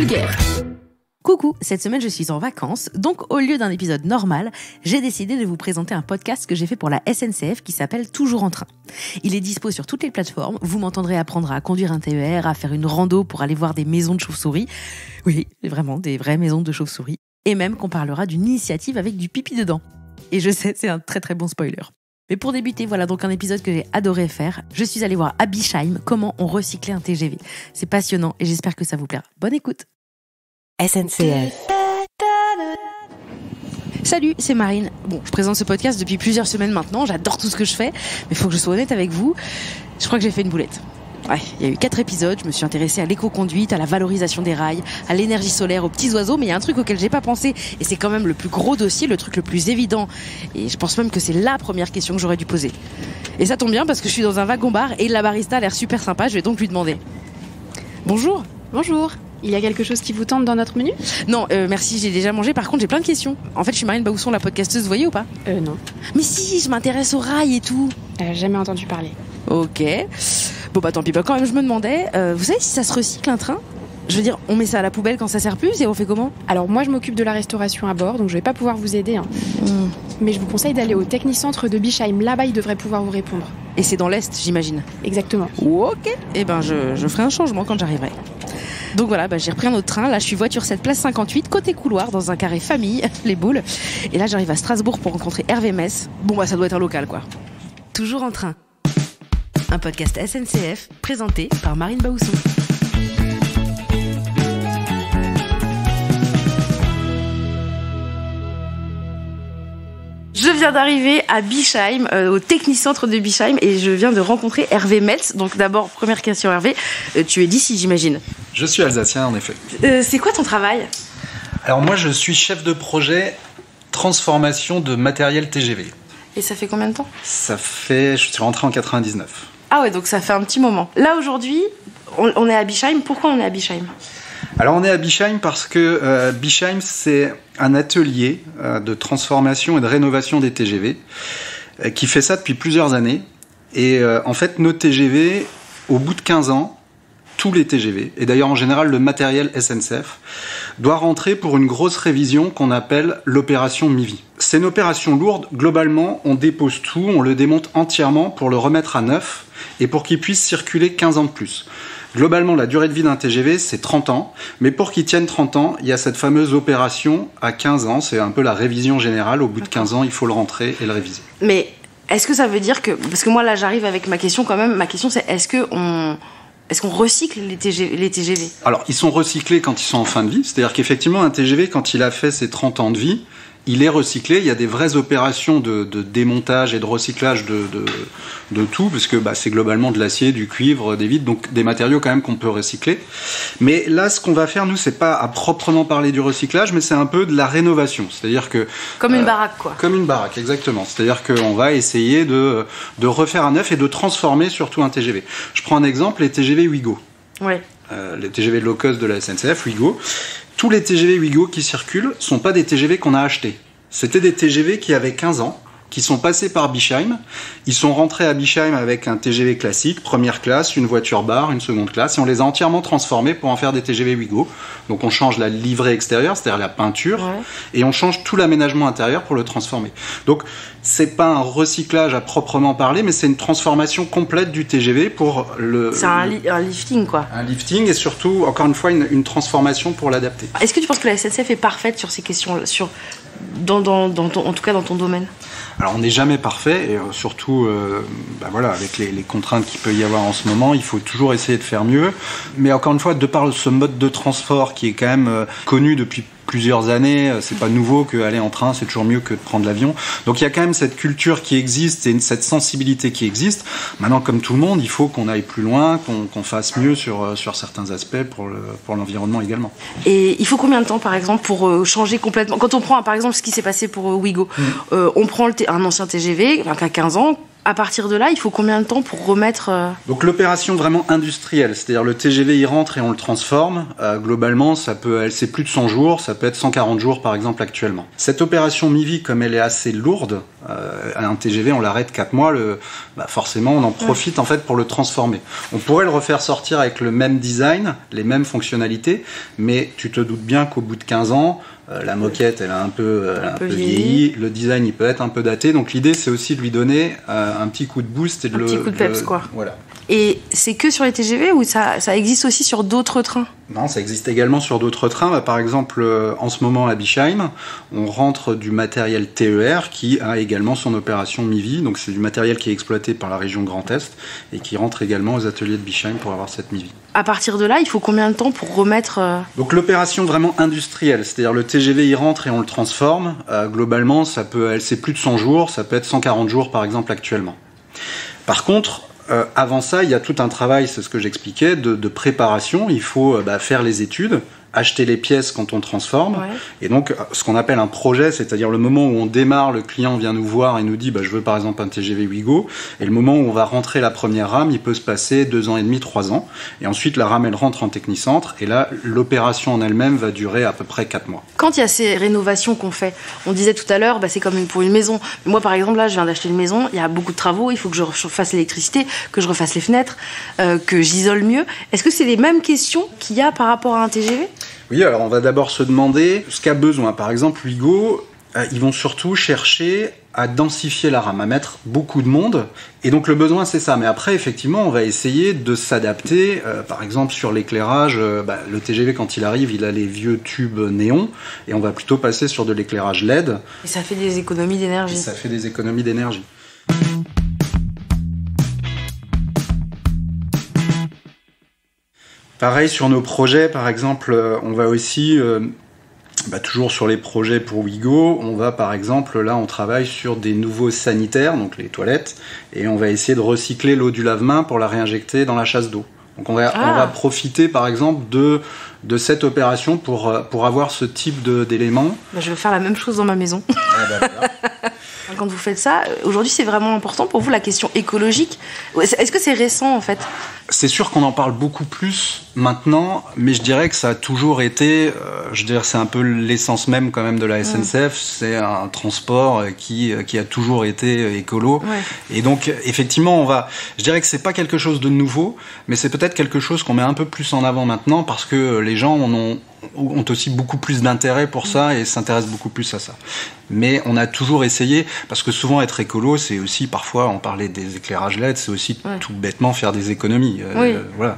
vulgaire. Coucou, cette semaine je suis en vacances, donc au lieu d'un épisode normal, j'ai décidé de vous présenter un podcast que j'ai fait pour la SNCF qui s'appelle Toujours en train. Il est dispo sur toutes les plateformes, vous m'entendrez apprendre à conduire un TER, à faire une rando pour aller voir des maisons de chauves-souris. Oui, vraiment, des vraies maisons de chauves-souris. Et même qu'on parlera d'une initiative avec du pipi dedans. Et je sais, c'est un très très bon spoiler. Mais pour débuter, voilà donc un épisode que j'ai adoré faire. Je suis allée voir à Bischheim comment on recyclait un TGV. C'est passionnant et j'espère que ça vous plaira. Bonne écoute. SNCF. Salut, c'est Marine. Bon, je présente ce podcast depuis plusieurs semaines maintenant, j'adore tout ce que je fais, mais il faut que je sois honnête avec vous, je crois que j'ai fait une boulette. Ouais, il y a eu 4 épisodes, je me suis intéressée à l'éco-conduite, à la valorisation des rails, à l'énergie solaire, aux petits oiseaux, mais il y a un truc auquel j'ai pas pensé, et c'est quand même le plus gros dossier, le truc le plus évident, et je pense même que c'est la première question que j'aurais dû poser. Et ça tombe bien parce que je suis dans un wagon-bar et la barista a l'air super sympa, je vais donc lui demander. Bonjour. Bonjour. Il y a quelque chose qui vous tente dans notre menu ? Non, merci, j'ai déjà mangé. Par contre, j'ai plein de questions. En fait, je suis Marine Baousson, la podcasteuse, vous voyez ou pas ? Non. Mais si, je m'intéresse aux rails et tout. Jamais entendu parler. Ok. Bon bah tant pis, quand même, je me demandais, vous savez si ça se recycle un train ? Je veux dire, on met ça à la poubelle quand ça sert plus et on fait comment ? Alors moi, je m'occupe de la restauration à bord, donc je vais pas pouvoir vous aider. Mais je vous conseille d'aller au Technicentre de Bischheim. Là-bas, ils devraient pouvoir vous répondre. Et c'est dans l'Est, j'imagine ? Exactement. Ok. Eh ben, je ferai un changement quand j'arriverai. Donc voilà, j'ai repris un autre train. Là, je suis voiture 7, place 58, côté couloir, dans un carré famille, les boules. Et là, j'arrive à Strasbourg pour rencontrer Hervé Mess. Bon, ça doit être un local, quoi. Toujours en train. Un podcast SNCF présenté par Marine Baousson. Je viens d'arriver à Bischheim, au Technicentre de Bischheim, et je viens de rencontrer Hervé Metz. Donc d'abord, première question Hervé, tu es d'ici j'imagine ? Je suis alsacien en effet. C'est quoi ton travail ? Alors moi je suis chef de projet transformation de matériel TGV. Et ça fait combien de temps ? Je suis rentré en 99. Ah ouais, donc ça fait un petit moment. Là aujourd'hui, on est à Bischheim. Pourquoi on est à Bischheim ? Alors on est à Bischheim parce que Bischheim c'est un atelier de transformation et de rénovation des TGV qui fait ça depuis plusieurs années. Et en fait nos TGV, au bout de 15 ans, tous les TGV, et d'ailleurs en général le matériel SNCF, doit rentrer pour une grosse révision qu'on appelle l'opération MIVI. C'est une opération lourde, globalement on dépose tout, on le démonte entièrement pour le remettre à neuf et pour qu'il puisse circuler 15 ans de plus. Globalement, la durée de vie d'un TGV, c'est 30 ans. Mais pour qu'il tienne 30 ans, il y a cette fameuse opération à 15 ans. C'est un peu la révision générale. Au bout de 15 ans, il faut le rentrer et le réviser. Mais est-ce que ça veut dire que... Parce que moi, là, j'arrive avec ma question quand même. Ma question, c'est est-ce qu'on recycle les TGV ? Alors, ils sont recyclés quand ils sont en fin de vie. C'est-à-dire qu'effectivement, un TGV, quand il a fait ses 30 ans de vie, il est recyclé. Il y a des vraies opérations de démontage et de recyclage de tout, parce que c'est globalement de l'acier, du cuivre, des vitres, donc des matériaux quand même qu'on peut recycler. Mais là, ce qu'on va faire, nous, c'est pas à proprement parler du recyclage, mais c'est un peu de la rénovation. C'est-à-dire que... Comme une baraque, quoi. Comme une baraque, exactement. C'est-à-dire qu'on va essayer de refaire à neuf et de transformer surtout un TGV. Je prends un exemple, les TGV Ouigo. Ouais. Les TGV low cost de la SNCF, Ouigo. Tous les TGV Ouigo qui circulent sont pas des TGV qu'on a achetés. C'était des TGV qui avaient 15 ans, qui sont passés par Bischheim. Ils sont rentrés à Bischheim avec un TGV classique, première classe, une voiture bar, une seconde classe, et on les a entièrement transformés pour en faire des TGV Ouigo. Donc on change la livrée extérieure, c'est-à-dire la peinture, et on change tout l'aménagement intérieur pour le transformer. Donc c'est pas un recyclage à proprement parler, mais c'est une transformation complète du TGV pour le... C'est un lifting, quoi. Un lifting et surtout, encore une fois, une transformation pour l'adapter. Est-ce que tu penses que la SNCF est parfaite sur ces questions, en tout cas dans ton domaine ? Alors on n'est jamais parfait, et surtout avec les contraintes qu'il peut y avoir en ce moment, il faut toujours essayer de faire mieux. Mais encore une fois, de par ce mode de transport qui est quand même connu depuis plusieurs années, c'est pas nouveau qu'aller en train c'est toujours mieux que de prendre l'avion. Donc il y a quand même cette culture qui existe et cette sensibilité qui existe. Maintenant, comme tout le monde, il faut qu'on aille plus loin, qu'on fasse mieux sur certains aspects pour l'environnement également. Et il faut combien de temps par exemple pour changer complètement ? Quand on prend par exemple ce qui s'est passé pour Ouigo, on prend un ancien TGV qui a 15 ans. À partir de là, il faut combien de temps pour remettre... Donc l'opération vraiment industrielle, c'est-à-dire le TGV y rentre et on le transforme, globalement c'est plus de 100 jours, ça peut être 140 jours par exemple actuellement. Cette opération MIVI, comme elle est assez lourde, Un TGV, on l'arrête 4 mois, forcément, on en profite en fait pour le transformer. On pourrait le refaire sortir avec le même design, les mêmes fonctionnalités, mais tu te doutes bien qu'au bout de 15 ans, la moquette, elle a un peu vieilli. Le design, il peut être un peu daté. Donc l'idée, c'est aussi de lui donner un petit coup de boost et de un petit coup de peps, quoi. Voilà. Et c'est que sur les TGV ou ça existe aussi sur d'autres trains ? Non, ça existe également sur d'autres trains. Par exemple, en ce moment à Bischheim, on rentre du matériel TER qui a également son opération MIVI. Donc c'est du matériel qui est exploité par la région Grand Est et qui rentre également aux ateliers de Bischheim pour avoir cette MIVI. À partir de là, il faut combien de temps pour remettre... Donc l'opération vraiment industrielle, c'est-à-dire le TGV il rentre et on le transforme. Globalement, c'est plus de 100 jours, ça peut être 140 jours par exemple actuellement. Par contre, avant ça, il y a tout un travail, c'est ce que j'expliquais, de préparation. Il faut faire les études, acheter les pièces quand on transforme. Ouais. Et donc, ce qu'on appelle un projet, c'est-à-dire le moment où on démarre, le client vient nous voir et nous dit je veux par exemple un TGV Ouigo. Et le moment où on va rentrer la première rame, il peut se passer 2 ans et demi, 3 ans. Et ensuite, la rame, elle rentre en technicentre. Et là, l'opération en elle-même va durer à peu près 4 mois. Quand il y a ces rénovations qu'on fait, on disait tout à l'heure, c'est comme pour une maison. Mais moi, par exemple, là, je viens d'acheter une maison. Il y a beaucoup de travaux. Il faut que je fasse l'électricité, que je refasse les fenêtres, que j'isole mieux. Est-ce que c'est les mêmes questions qu'il y a par rapport à un TGV ? Oui, alors on va d'abord se demander ce qu'a besoin. Par exemple, Ouigo, ils vont surtout chercher à densifier la rame, à mettre beaucoup de monde. Et donc le besoin, c'est ça. Mais après, effectivement, on va essayer de s'adapter. Par exemple, sur l'éclairage, le TGV, quand il arrive, il a les vieux tubes néons. Et on va plutôt passer sur de l'éclairage LED. Et ça fait des économies d'énergie. Et ça fait des économies d'énergie. Pareil sur nos projets, par exemple, on va aussi, toujours sur les projets pour Ouigo, on va par exemple, là on travaille sur des nouveaux sanitaires, donc les toilettes, et on va essayer de recycler l'eau du lave-main pour la réinjecter dans la chasse d'eau. Donc on va profiter par exemple de cette opération pour avoir ce type d'éléments. Je vais faire la même chose dans ma maison. Voilà. Quand vous faites ça, aujourd'hui c'est vraiment important pour vous la question écologique. Est-ce que c'est récent en fait ? C'est sûr qu'on en parle beaucoup plus maintenant, mais je dirais que ça a toujours été, c'est un peu l'essence même quand même de la SNCF, c'est un transport qui a toujours été écolo. Ouais. Et donc effectivement, je dirais que c'est pas quelque chose de nouveau, mais c'est peut-être quelque chose qu'on met un peu plus en avant maintenant parce que les gens ont aussi beaucoup plus d'intérêt pour ça et s'intéressent beaucoup plus à ça. Mais on a toujours essayé, parce que souvent être écolo, c'est aussi parfois, on parlait des éclairages LED, c'est aussi tout bêtement faire des économies.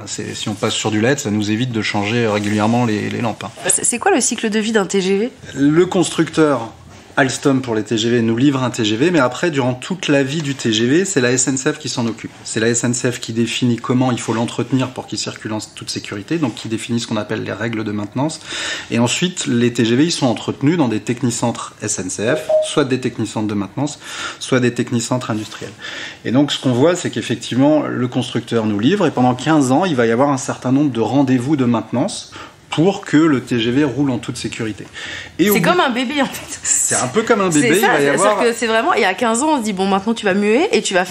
Si on passe sur du LED, ça nous évite de changer régulièrement les lampes. C'est quoi le cycle de vie d'un TGV ? Le constructeur Alstom pour les TGV nous livre un TGV, mais après, durant toute la vie du TGV, c'est la SNCF qui s'en occupe. C'est la SNCF qui définit comment il faut l'entretenir pour qu'il circule en toute sécurité, donc qui définit ce qu'on appelle les règles de maintenance. Et ensuite, les TGV, ils sont entretenus dans des technicentres SNCF, soit des technicentres de maintenance, soit des technicentres industriels. Et donc, ce qu'on voit, c'est qu'effectivement, le constructeur nous livre, et pendant 15 ans, il va y avoir un certain nombre de rendez-vous de maintenance pour que le TGV roule en toute sécurité. C'est comme un bébé en fait. C'est un peu comme un bébé. C'est ça, c'est-à-dire que c'est vraiment, il y a 15 ans, on se dit maintenant tu vas muer et tu vas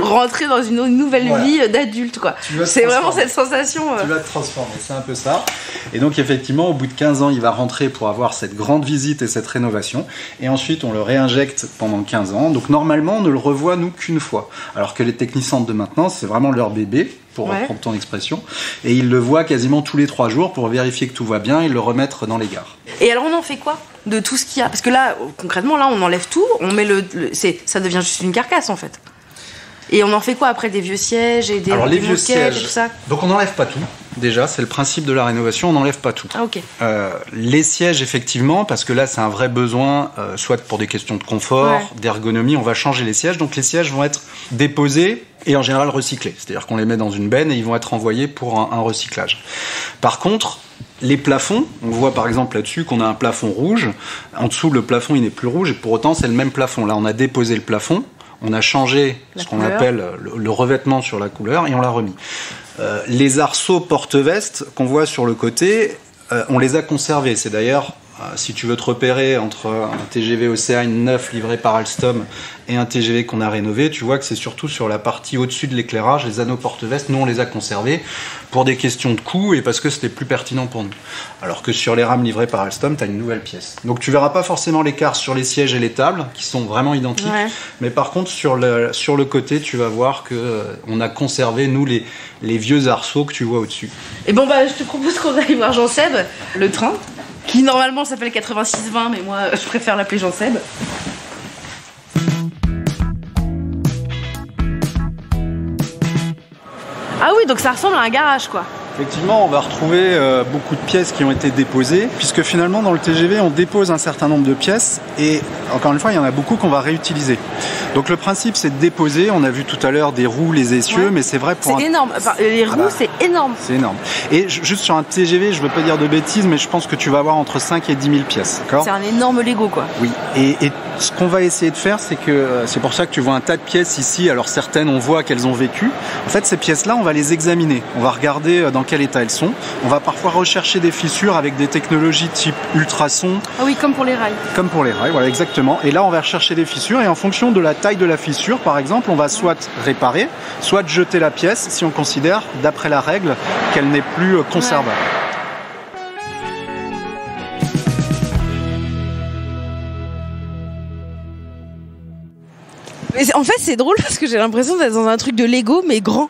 rentrer dans une nouvelle vie d'adulte quoi. C'est vraiment cette sensation. Tu vas te transformer, c'est un peu ça. Et donc effectivement, au bout de 15 ans, il va rentrer pour avoir cette grande visite et cette rénovation. Et ensuite, on le réinjecte pendant 15 ans. Donc normalement, on ne le revoit nous qu'une fois. Alors que les technicentres de maintenance, c'est vraiment leur bébé, pour reprendre ton expression, et ils le voient quasiment tous les 3 jours pour vérifier que tout va bien et le remettre dans les gares. Et alors on en fait quoi de tout ce qu'il y a ? Parce que là, concrètement, on enlève tout, on met ça devient juste une carcasse en fait. Et on en fait quoi après, des vieux sièges et des vieux sièges et tout ça ? Donc on n'enlève pas tout. Déjà, c'est le principe de la rénovation, on n'enlève pas tout. Ah, ok. Les sièges, effectivement, parce que là, c'est un vrai besoin, soit pour des questions de confort, d'ergonomie, on va changer les sièges. Donc les sièges vont être déposés et en général recyclés. C'est-à-dire qu'on les met dans une benne et ils vont être envoyés pour un recyclage. Par contre, les plafonds, on voit par exemple là-dessus qu'on a un plafond rouge. En dessous, le plafond, il n'est plus rouge et pour autant, c'est le même plafond. Là, on a déposé le plafond, on a changé ce qu'on appelle le revêtement sur la couleur et on l'a remis. Les arceaux porte-vestes qu'on voit sur le côté, on les a conservés. C'est d'ailleurs si tu veux te repérer entre un TGV Océan neuf livré par Alstom et un TGV qu'on a rénové, tu vois que c'est surtout sur la partie au-dessus de l'éclairage, les anneaux porte-vestes, nous on les a conservés pour des questions de coût et parce que c'était plus pertinent pour nous. Alors que sur les rames livrées par Alstom, tu as une nouvelle pièce. Donc tu verras pas forcément l'écart sur les sièges et les tables, qui sont vraiment identiques, mais par contre sur le côté, tu vas voir que on a conservé, nous, les vieux arceaux que tu vois au-dessus. Et bon, bah, je te propose qu'on aille voir Jean-Seb, le train, qui normalement s'appelle 8620, mais moi, je préfère l'appeler Jean-Seb. Ah oui, donc ça ressemble à un garage, quoi. Effectivement, on va retrouver beaucoup de pièces qui ont été déposées, puisque finalement dans le TGV on dépose un certain nombre de pièces et encore une fois il y en a beaucoup qu'on va réutiliser. Donc le principe c'est de déposer, on a vu tout à l'heure des roues, les essieux, mais c'est vrai pour c'est énorme, enfin, les roues c'est énorme. C'est énorme. Et juste sur un TGV, je veux pas dire de bêtises, mais je pense que tu vas avoir entre 5 et 10 000 pièces, d'accord ? C'est un énorme Lego quoi. Oui, et ce qu'on va essayer de faire c'est que, c'est pour ça que tu vois un tas de pièces ici, alors certaines on voit qu'elles ont vécu. En fait ces pièces-là on va les examiner, on va regarder dans quel état elles sont. On va parfois rechercher des fissures avec des technologies type ultrasons. Ah oui, comme pour les rails. Comme pour les rails, voilà exactement. Et là, on va rechercher des fissures et en fonction de la taille de la fissure, par exemple, on va soit réparer, soit jeter la pièce si on considère, d'après la règle, qu'elle n'est plus conservable. Mais en fait, c'est drôle parce que j'ai l'impression d'être dans un truc de Lego, mais grand.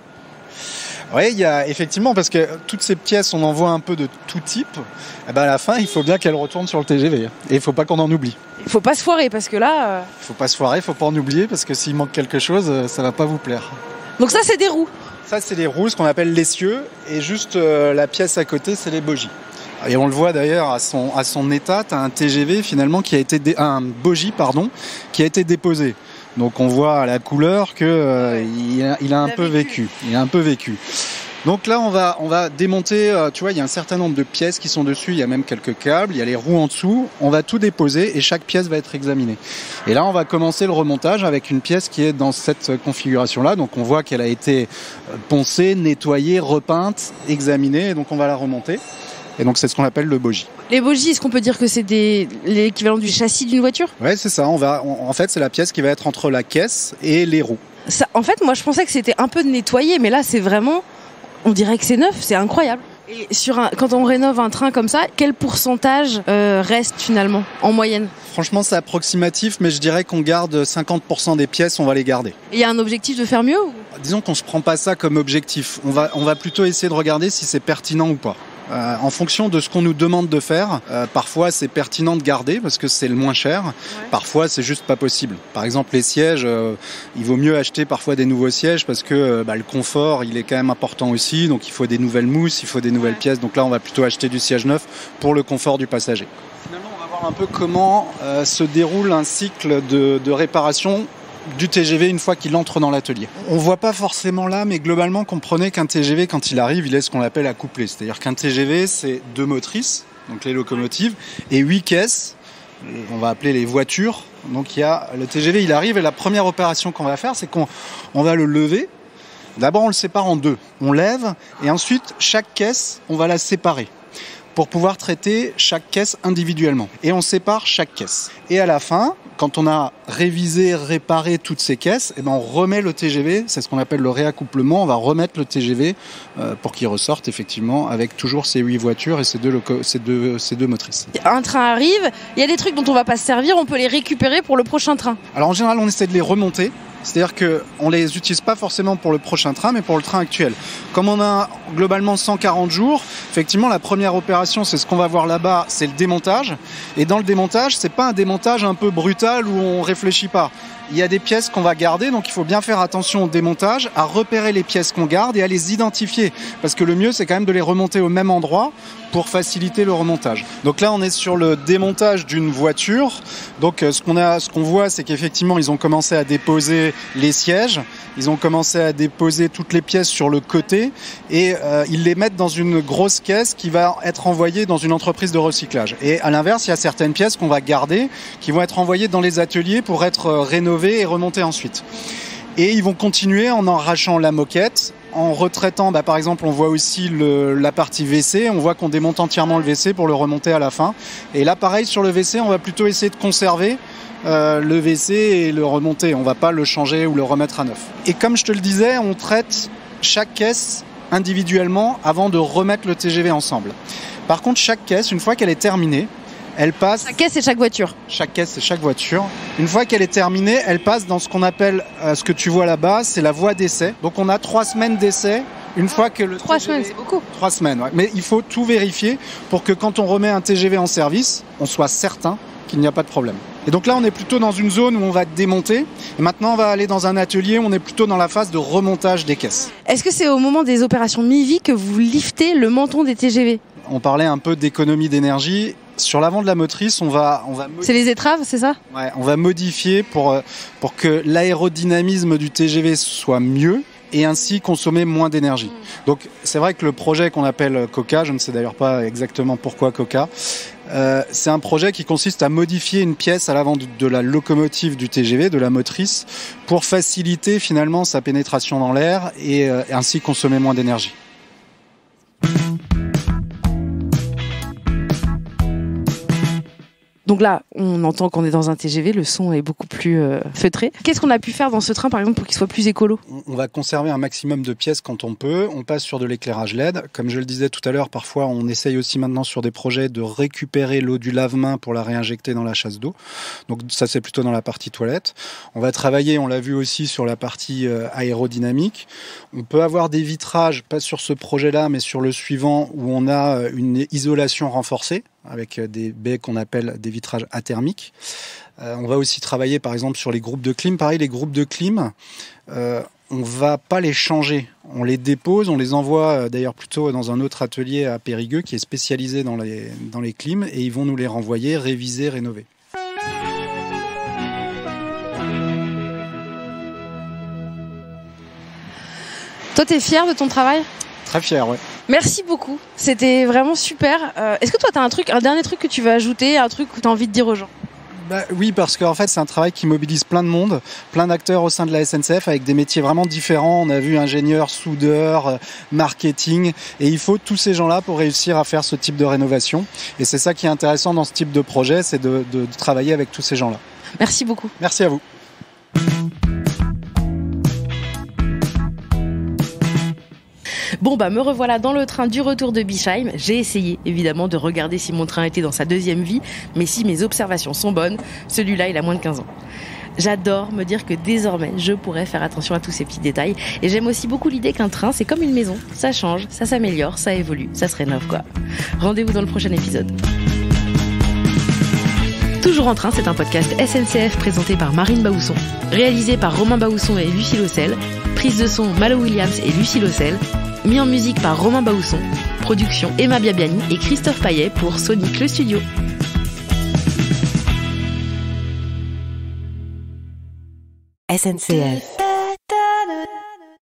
Oui, il y a effectivement, parce que toutes ces pièces, on en voit un peu de tout type. Et ben à la fin, il faut bien qu'elles retournent sur le TGV. Et il ne faut pas qu'on en oublie. Il ne faut pas se foirer parce que là... Il ne faut pas se foirer, il ne faut pas en oublier parce que s'il manque quelque chose, ça ne va pas vous plaire. Donc ça, c'est des roues. Ça, c'est les roues, ce qu'on appelle l'essieu. Et juste la pièce à côté, c'est les bogies. Et on le voit d'ailleurs à son état, tu as un TGV finalement qui a été un bogie pardon, qui a été déposé. Donc on voit à la couleur que il a un peu vécu. Il a un peu vécu. Donc là on va démonter, tu vois, il y a un certain nombre de pièces qui sont dessus, il y a même quelques câbles, il y a les roues en dessous, on va tout déposer et chaque pièce va être examinée. Et là on va commencer le remontage avec une pièce qui est dans cette configuration-là, donc on voit qu'elle a été poncée, nettoyée, repeinte, examinée, et donc on va la remonter. Et donc c'est ce qu'on appelle le bogie. Les bogies, est-ce qu'on peut dire que c'est l'équivalent du châssis d'une voiture ? Ouais, c'est ça. En fait, c'est la pièce qui va être entre la caisse et les roues. Ça, en fait, moi, je pensais que c'était un peu nettoyé, mais là, c'est vraiment, on dirait que c'est neuf. C'est incroyable. Et quand on rénove un train comme ça, quel pourcentage reste finalement en moyenne ? Franchement, c'est approximatif, mais je dirais qu'on garde 50% des pièces, on va les garder. Il y a un objectif de faire mieux ou... Disons qu'on se prend pas ça comme objectif. On va plutôt essayer de regarder si c'est pertinent ou pas. En fonction de ce qu'on nous demande de faire, parfois c'est pertinent de garder parce que c'est le moins cher, parfois c'est juste pas possible. Par exemple les sièges, il vaut mieux acheter parfois des nouveaux sièges parce que le confort il est quand même important aussi, donc il faut des nouvelles mousses, il faut des nouvelles pièces, donc là on va plutôt acheter du siège neuf pour le confort du passager. Finalement on va voir un peu comment se déroule un cycle de réparation du TGV une fois qu'il entre dans l'atelier. On voit pas forcément là, mais globalement, comprenez qu'un TGV, quand il arrive, il est ce qu'on appelle accouplé. C'est-à-dire qu'un TGV, c'est 2 motrices, donc les locomotives, et 8 caisses, on va appeler les voitures. Donc il y a le TGV, il arrive, et la première opération qu'on va faire, c'est qu'on va le lever. D'abord, on le sépare en 2. On lève, et ensuite, chaque caisse, on va la séparer pour pouvoir traiter chaque caisse individuellement. Et on sépare chaque caisse. Et à la fin, quand on a révisé, réparé toutes ces caisses, on remet le TGV, c'est ce qu'on appelle le réaccouplement, on va remettre le TGV pour qu'il ressorte effectivement avec toujours ces 8 voitures et ces deux motrices. Un train arrive, il y a des trucs dont on va pas se servir, on peut les récupérer pour le prochain train. Alors en général, on essaie de les remonter. C'est-à-dire qu'on ne les utilise pas forcément pour le prochain train, mais pour le train actuel. Comme on a globalement 140 jours, effectivement, la première opération, c'est ce qu'on va voir là-bas, c'est le démontage. Et dans le démontage, c'est pas un démontage un peu brutal où on réfléchit pas. Il y a des pièces qu'on va garder, donc il faut bien faire attention au démontage, à repérer les pièces qu'on garde et à les identifier. Parce que le mieux, c'est quand même de les remonter au même endroit pour faciliter le remontage. Donc là, on est sur le démontage d'une voiture. Donc ce qu'on voit, c'est qu'effectivement, ils ont commencé à déposer les sièges, ils ont commencé à déposer toutes les pièces sur le côté et ils les mettent dans une grosse caisse qui va être envoyée dans une entreprise de recyclage. Et à l'inverse, il y a certaines pièces qu'on va garder, qui vont être envoyées dans les ateliers pour être rénovées et remontées ensuite. Et ils vont continuer en arrachant la moquette En retraitant, par exemple, on voit aussi la partie WC. On voit qu'on démonte entièrement le WC pour le remonter à la fin. Et là, pareil, sur le WC, on va plutôt essayer de conserver le WC et le remonter. On ne va pas le changer ou le remettre à neuf. Et comme je te le disais, on traite chaque caisse individuellement avant de remettre le TGV ensemble. Par contre, chaque caisse, une fois qu'elle est terminée, elle passe... Chaque caisse, c'est chaque voiture. Chaque caisse, c'est chaque voiture. Une fois qu'elle est terminée, elle passe dans ce qu'on appelle, ce que tu vois là-bas, c'est la voie d'essai. Donc on a 3 semaines d'essai. Une fois que le 3 TGV... semaines, c'est beaucoup. 3 semaines, ouais. Mais il faut tout vérifier pour que quand on remet un TGV en service, on soit certain qu'il n'y a pas de problème. Et donc là, on est plutôt dans une zone où on va démonter. Et maintenant, on va aller dans un atelier où on est plutôt dans la phase de remontage des caisses. Est-ce que c'est au moment des opérations mi-vie que vous liftez le menton des TGV ? On parlait un peu d'économie d'énergie. Sur l'avant de la motrice, on va c'est les étraves, c'est ça ? Ouais, on va modifier pour que l'aérodynamisme du TGV soit mieux et ainsi consommer moins d'énergie. Donc c'est vrai que le projet qu'on appelle Coca, je ne sais d'ailleurs pas exactement pourquoi Coca, c'est un projet qui consiste à modifier une pièce à l'avant de la locomotive du TGV, de la motrice, pour faciliter finalement sa pénétration dans l'air et ainsi consommer moins d'énergie. Donc là, on entend qu'on est dans un TGV, le son est beaucoup plus feutré. Qu'est-ce qu'on a pu faire dans ce train, par exemple, pour qu'il soit plus écolo ? On va conserver un maximum de pièces quand on peut. On passe sur de l'éclairage LED. Comme je le disais tout à l'heure, parfois, on essaye aussi maintenant sur des projets de récupérer l'eau du lave-main pour la réinjecter dans la chasse d'eau. Donc ça, c'est plutôt dans la partie toilette. On va travailler, on l'a vu aussi, sur la partie aérodynamique. On peut avoir des vitrages, pas sur ce projet-là, mais sur le suivant, où on a une isolation renforcée, avec des baies qu'on appelle des vitrages athermiques. On va aussi travailler par exemple sur les groupes de clim. Pareil, les groupes de clim, on va pas les changer. On les dépose, on les envoie d'ailleurs plutôt dans un autre atelier à Périgueux qui est spécialisé dans les clims et ils vont nous les renvoyer, réviser, rénover. Toi, t'es fier de ton travail ? Très fier, ouais. Merci beaucoup, c'était vraiment super. Est-ce que toi, t'as un dernier truc que tu veux ajouter, un truc que t'as envie de dire aux gens ? Oui, parce qu'en fait, c'est un travail qui mobilise plein de monde, plein d'acteurs au sein de la SNCF avec des métiers vraiment différents. On a vu ingénieurs, soudeurs, marketing, et il faut tous ces gens-là pour réussir à faire ce type de rénovation. Et c'est ça qui est intéressant dans ce type de projet, c'est de travailler avec tous ces gens-là. Merci beaucoup. Merci à vous. Bon me revoilà dans le train du retour de Bischheim. J'ai essayé évidemment de regarder si mon train était dans sa deuxième vie, mais si mes observations sont bonnes, celui-là il a moins de 15 ans. J'adore me dire que désormais je pourrais faire attention à tous ces petits détails, et j'aime aussi beaucoup l'idée qu'un train c'est comme une maison, ça change, ça s'améliore, ça évolue, ça se rénove quoi. Rendez-vous dans le prochain épisode. Toujours en train, c'est un podcast SNCF présenté par Marine Baousson, réalisé par Romain Baousson et Lucie Lossel, prise de son Malo Williams et Lucie Lossel, mis en musique par Romain Baousson, production Emma Biabiani et Christophe Paillet pour Sonic le Studio. SNCF.